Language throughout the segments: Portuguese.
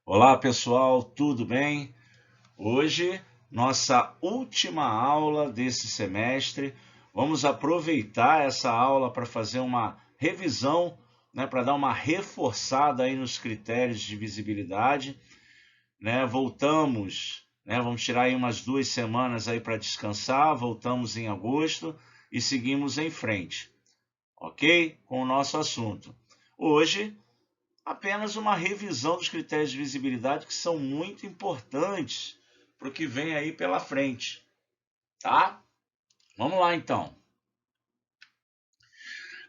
Olá pessoal, tudo bem? Hoje, nossa última aula desse semestre. Vamos aproveitar essa aula para fazer uma revisão, né, para dar uma reforçada aí nos critérios de visibilidade, né? Voltamos, né, vamos tirar aí umas 2 semanas aí para descansar, voltamos em agosto e seguimos em frente, ok? Com o nosso assunto. Hoje, apenas uma revisão dos critérios de visibilidade que são muito importantes para o que vem aí pela frente, tá? Vamos lá então.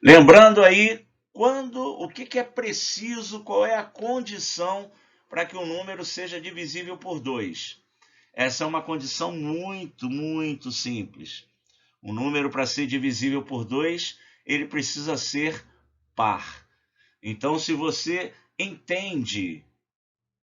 Lembrando aí o que é preciso, qual é a condição para que o número seja divisível por 2. Essa é uma condição muito simples. O número, para ser divisível por 2, ele precisa ser par. Então, se você entende,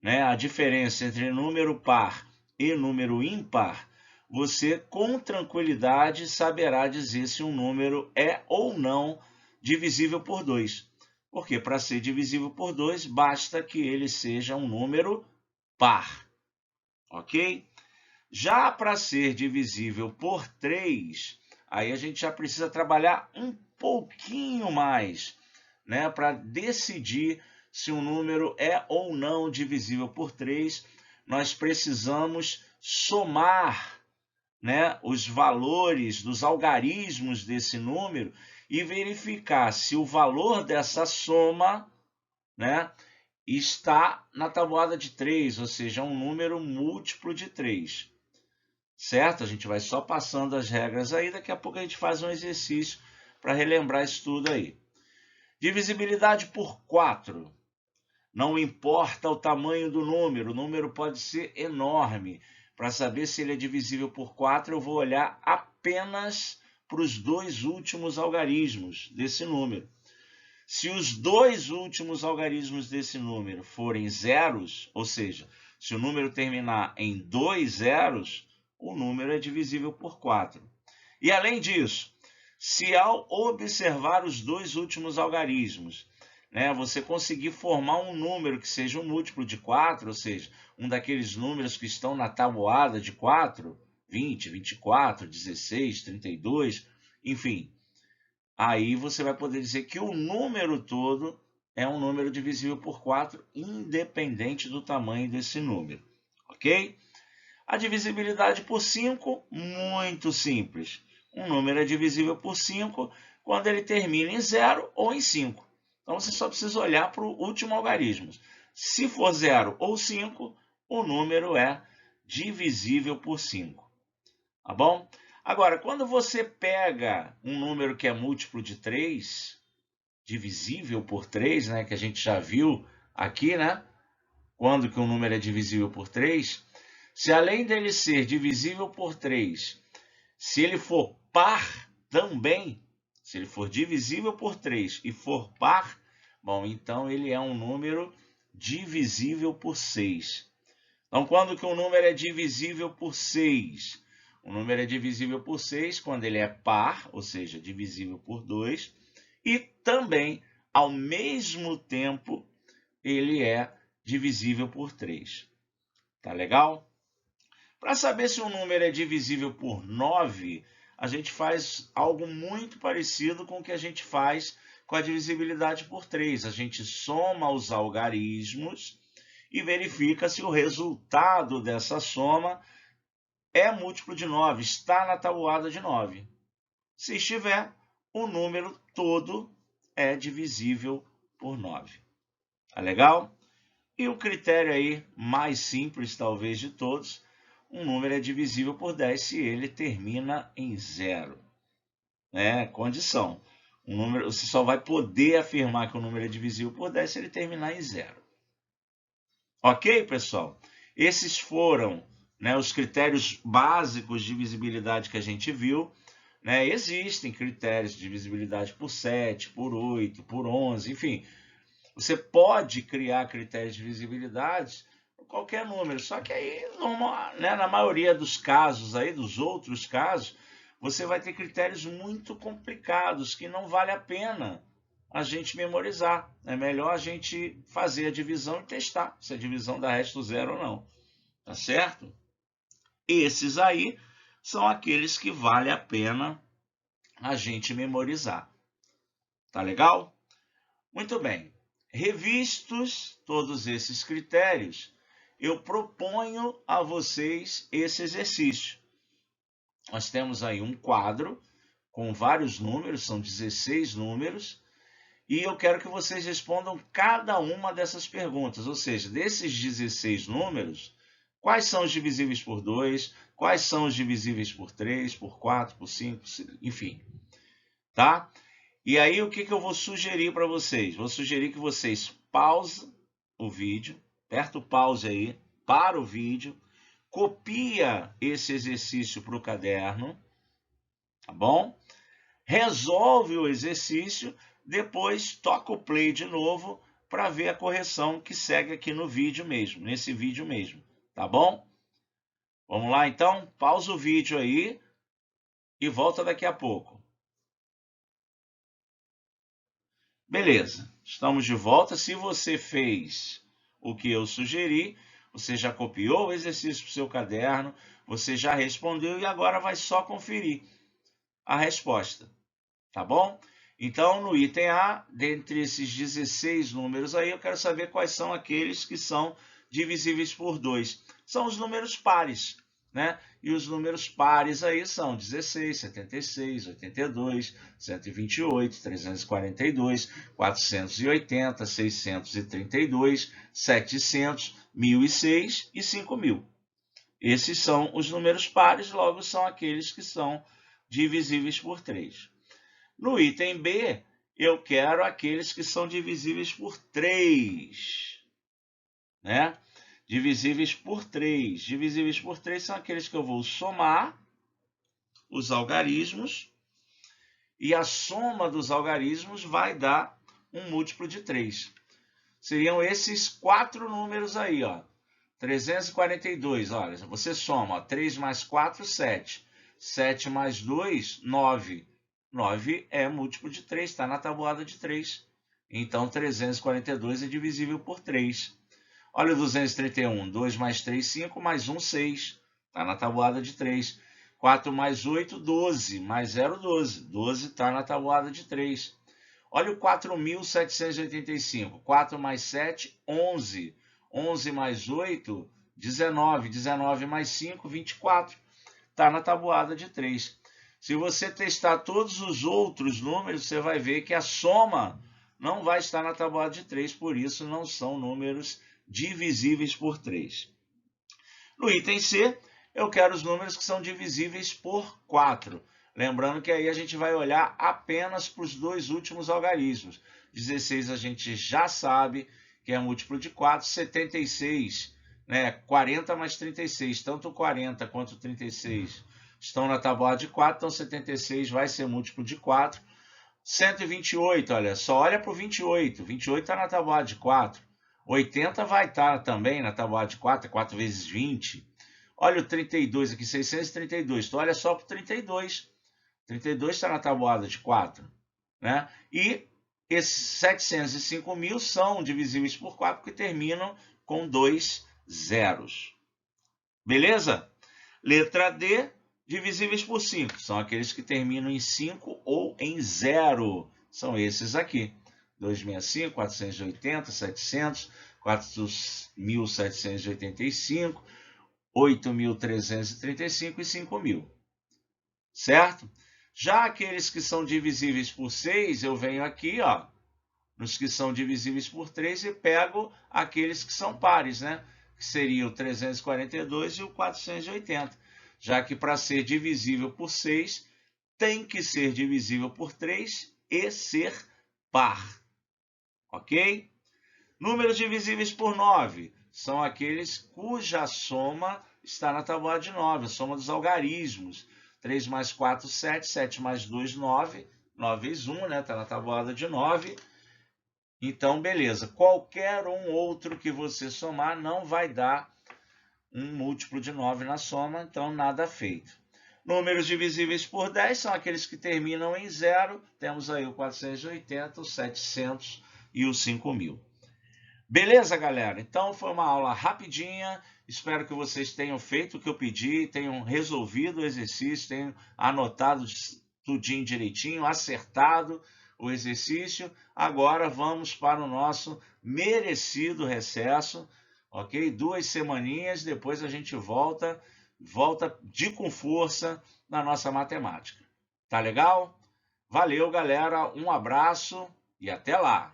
né, a diferença entre número par e número ímpar, você com tranquilidade saberá dizer se um número é ou não divisível por 2. Porque para ser divisível por 2, basta que ele seja um número par, ok? Já para ser divisível por 3, aí a gente já precisa trabalhar um pouquinho mais, né, para decidir se um número é ou não divisível por 3. Nós precisamos somar, né, os valores dos algarismos desse número e verificar se o valor dessa soma, né, está na tabuada de 3, ou seja, um número múltiplo de 3. Certo? A gente vai só passando as regras aí, daqui a pouco a gente faz um exercício para relembrar isso tudo aí. Divisibilidade por 4. Não importa o tamanho do número, o número pode ser enorme. Para saber se ele é divisível por 4, eu vou olhar apenas para os dois últimos algarismos desse número. Se os dois últimos algarismos desse número forem zeros, ou seja, se o número terminar em 2 zeros, o número é divisível por 4. E além disso, se ao observar os dois últimos algarismos, né, você conseguir formar um número que seja um múltiplo de 4, ou seja, um daqueles números que estão na tabuada de 4, 20, 24, 16, 32, enfim, aí você vai poder dizer que o número todo é um número divisível por 4, independente do tamanho desse número, ok? A divisibilidade por 5, muito simples. Um número é divisível por 5 quando ele termina em 0 ou em 5. Então, você só precisa olhar para o último algarismo. Se for 0 ou 5, o número é divisível por 5. Tá bom? Agora, quando você pega um número que é múltiplo de 3, divisível por 3, né, que a gente já viu aqui, né? Quando que um número é divisível por 3, se além dele ser divisível por 3, se ele for par também, se ele for divisível por 3 e for par, bom, então ele é um número divisível por 6. Então, quando que um número é divisível por 6? O número é divisível por 6 quando ele é par, ou seja, divisível por 2, e também, ao mesmo tempo, ele é divisível por 3. Tá legal? Para saber se um número é divisível por 9, a gente faz algo muito parecido com o que a gente faz com a divisibilidade por 3. A gente soma os algarismos e verifica se o resultado dessa soma é múltiplo de 9, está na tabuada de 9. Se estiver, o número todo é divisível por 9. Tá legal? E o critério aí mais simples, talvez, de todos, um número é divisível por 10 se ele termina em 0. Condição. Um número, você só vai poder afirmar que o número é divisível por 10 se ele terminar em 0. Ok, pessoal? Esses foram, né, os critérios básicos de visibilidade que a gente viu. Existem critérios de visibilidade por 7, por 8, por 11, enfim. Você pode criar critérios de visibilidade por qualquer número, só que aí, na maioria dos casos, aí, dos outros casos, você vai ter critérios muito complicados que não vale a pena a gente memorizar. É melhor a gente fazer a divisão e testar se a divisão dá resto zero ou não. Tá certo? Esses aí são aqueles que vale a pena a gente memorizar. Tá legal? Muito bem. Revistos todos esses critérios, eu proponho a vocês esse exercício. Nós temos aí um quadro com vários números, são 16 números, e eu quero que vocês respondam cada uma dessas perguntas, ou seja, desses 16 números, quais são os divisíveis por 2, quais são os divisíveis por 3, por 4, por 5, enfim, tá? E aí o que eu vou sugerir para vocês? Vou sugerir que vocês pausem o vídeo, aperta o pause aí, para o vídeo, copia esse exercício para o caderno, tá bom? Resolve o exercício, depois toca o play de novo para ver a correção que segue aqui no vídeo mesmo, nesse vídeo mesmo, tá bom? Vamos lá então? Pausa o vídeo aí e volta daqui a pouco. Beleza, estamos de volta. Se você fez o que eu sugeri, você já copiou o exercício para o seu caderno, você já respondeu e agora vai só conferir a resposta, tá bom? Então, no item A, dentre esses 16 números aí, eu quero saber quais são aqueles que são divisíveis por 2. São os números pares, né? E os números pares aí são 16, 76, 82, 128, 342, 480, 632, 700, 1006 e 5000. Esses são os números pares, logo são aqueles que são divisíveis por 3. No item B, eu quero aqueles que são divisíveis por 3, né? Divisíveis por 3. Divisíveis por 3 são aqueles que eu vou somar os algarismos e a soma dos algarismos vai dar um múltiplo de 3. Seriam esses 4 números aí, ó. 342, olha, você soma, ó, 3 mais 4, 7. 7 mais 2, 9. 9 é múltiplo de 3, está na tabuada de 3. Então, 342 é divisível por 3. Olha o 231, 2 mais 3, 5, mais 1, 6. Está na tabuada de 3. 4 mais 8, 12, mais 0, 12. 12 está na tabuada de 3. Olha o 4.785, 4 mais 7, 11. 11 mais 8, 19. 19 mais 5, 24. Está na tabuada de 3. Se você testar todos os outros números, você vai ver que a soma não vai estar na tabuada de 3, por isso não são números divisíveis por 3. No item C, eu quero os números que são divisíveis por 4. Lembrando que aí a gente vai olhar apenas para os dois últimos algarismos. 16 a gente já sabe que é múltiplo de 4. 76, né? 40 mais 36, tanto 40 quanto 36 estão na tabuada de 4, então 76 vai ser múltiplo de 4. 128, olha, só olha para o 28. 28 está na tabuada de 4. 80 vai estar também na tabuada de 4, é 4 vezes 20. Olha o 32 aqui, 632. Então, olha só para o 32. 32 está na tabuada de 4. Né? E esses 705 mil são divisíveis por 4, porque terminam com 2 zeros. Beleza? Letra D, divisíveis por 5. São aqueles que terminam em 5 ou em 0. São esses aqui. 265, 480, 700, 4.785, 8.335 e 5.000. Certo? Já aqueles que são divisíveis por 6, eu venho aqui, ó, nos que são divisíveis por 3 e pego aqueles que são pares, né? Que seria o 342 e o 480. Já que para ser divisível por 6, tem que ser divisível por 3 e ser par. Ok? Números divisíveis por 9 são aqueles cuja soma está na tabuada de 9, a soma dos algarismos. 3 mais 4, 7, 7 mais 2, 9, 9 vezes 1, né? Está na tabuada de 9. Então, beleza. Qualquer um outro que você somar não vai dar um múltiplo de 9 na soma, então nada feito. Números divisíveis por 10 são aqueles que terminam em 0. Temos aí o 480, o 700 e o 5.000. Beleza, galera? Então foi uma aula rapidinha. Espero que vocês tenham feito o que eu pedi, tenham resolvido o exercício, tenham anotado tudinho direitinho, acertado o exercício. Agora vamos para o nosso merecido recesso, ok? 2 semaninhas, depois a gente volta com força na nossa matemática. Tá legal? Valeu, galera. Um abraço e até lá!